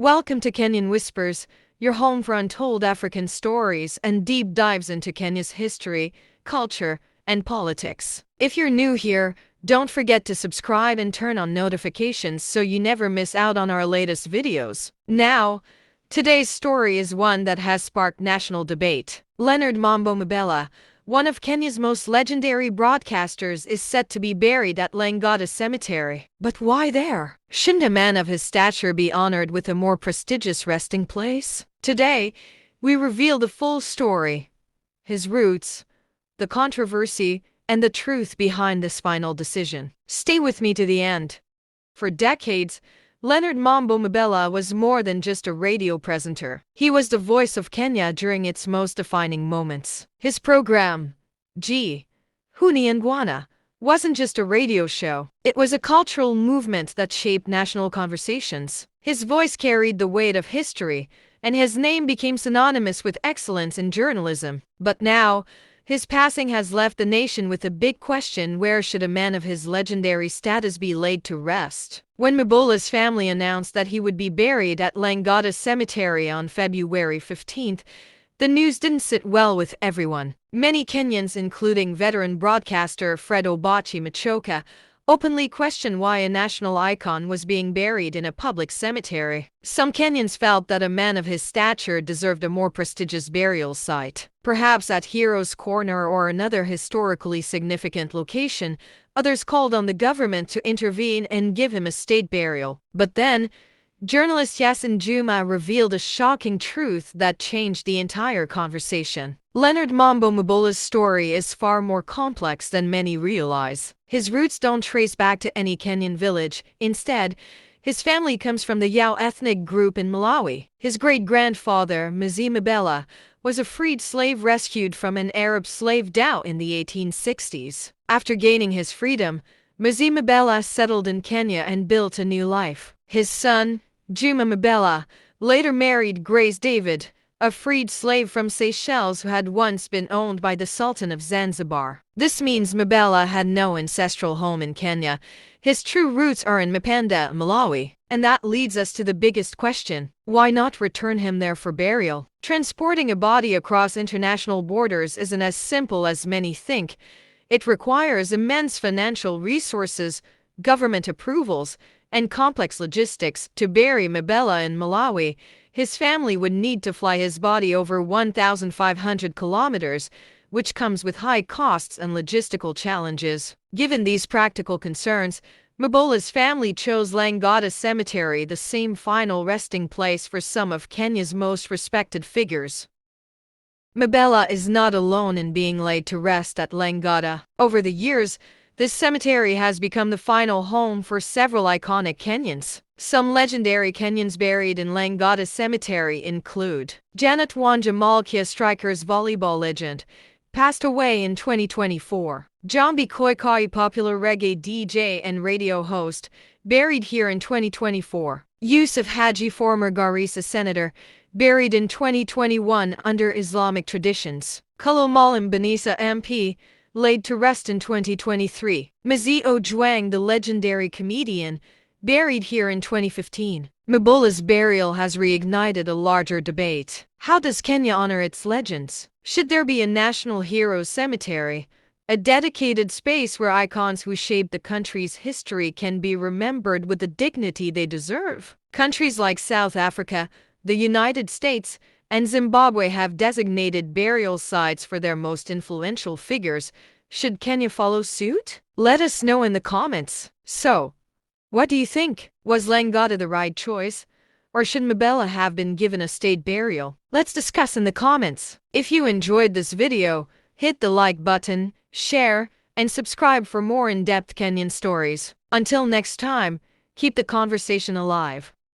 Welcome to Kenyan Whispers, your home for untold African stories and deep dives into Kenya's history, culture, and politics. If you're new here, don't forget to subscribe and turn on notifications so you never miss out on our latest videos. Now, today's story is one that has sparked national debate. Leonard Mambo Mbotela, one of Kenya's most legendary broadcasters, is set to be buried at Langata Cemetery. But why there? Shouldn't a man of his stature be honored with a more prestigious resting place? Today, we reveal the full story, his roots, the controversy, and the truth behind this final decision. Stay with me to the end. For decades, Leonard Mambo Mbotela was more than just a radio presenter. He was the voice of Kenya during its most defining moments. His program, Huni and Wana, wasn't just a radio show. It was a cultural movement that shaped national conversations. His voice carried the weight of history, and his name became synonymous with excellence in journalism. But now, his passing has left the nation with a big question: where should a man of his legendary status be laid to rest? When Mbotela's family announced that he would be buried at Langata Cemetery on February 15th, the news didn't sit well with everyone. Many Kenyans, including veteran broadcaster Fred Obachi Machoka, openly questioned why a national icon was being buried in a public cemetery. Some Kenyans felt that a man of his stature deserved a more prestigious burial site, perhaps at Heroes Corner or another historically significant location. Others called on the government to intervene and give him a state burial. But then, journalist Yasin Juma revealed a shocking truth that changed the entire conversation. Leonard Mambo Mbotela's story is far more complex than many realize. His roots don't trace back to any Kenyan village. Instead, his family comes from the Yao ethnic group in Malawi. His great-grandfather, Mzee Mbotela, was a freed slave rescued from an Arab slave dhow in the 1860s. After gaining his freedom, Mzee Mbotela settled in Kenya and built a new life. His son, Juma Mbotela, later married Grace David, a freed slave from Seychelles who had once been owned by the Sultan of Zanzibar. This means Mbotela had no ancestral home in Kenya. His true roots are in Mpanda, Malawi. And that leads us to the biggest question: why not return him there for burial? Transporting a body across international borders isn't as simple as many think. It requires immense financial resources, government approvals, and complex logistics. To bury Mbotela in Malawi, his family would need to fly his body over 1,500 kilometers, which comes with high costs and logistical challenges. Given these practical concerns, Mbotela's family chose Langata Cemetery, the same final resting place for some of Kenya's most respected figures. Mbotela is not alone in being laid to rest at Langata. Over the years, this cemetery has become the final home for several iconic Kenyans. Some legendary Kenyans buried in Langata Cemetery include Janet Wanja Malkia, Strikers volleyball legend, passed away in 2024. Jambi Koikoi, popular reggae DJ and radio host, buried here in 2024. Yusuf Haji, former Garissa senator, buried in 2021 under Islamic traditions. Kulo Malam Banisa MP, laid to rest in 2023. Mzee Ojwang, the legendary comedian, buried here in 2015. Mbotela's burial has reignited a larger debate. How does Kenya honor its legends? Should there be a national heroes cemetery, a dedicated space where icons who shaped the country's history can be remembered with the dignity they deserve? Countries like South Africa, the United States, and Zimbabwe have designated burial sites for their most influential figures. Should Kenya follow suit? Let us know in the comments. So, what do you think? Was Langata the right choice? Or should Mbotela have been given a state burial? Let's discuss in the comments. If you enjoyed this video, hit the like button, share, and subscribe for more in-depth Kenyan stories. Until next time, keep the conversation alive.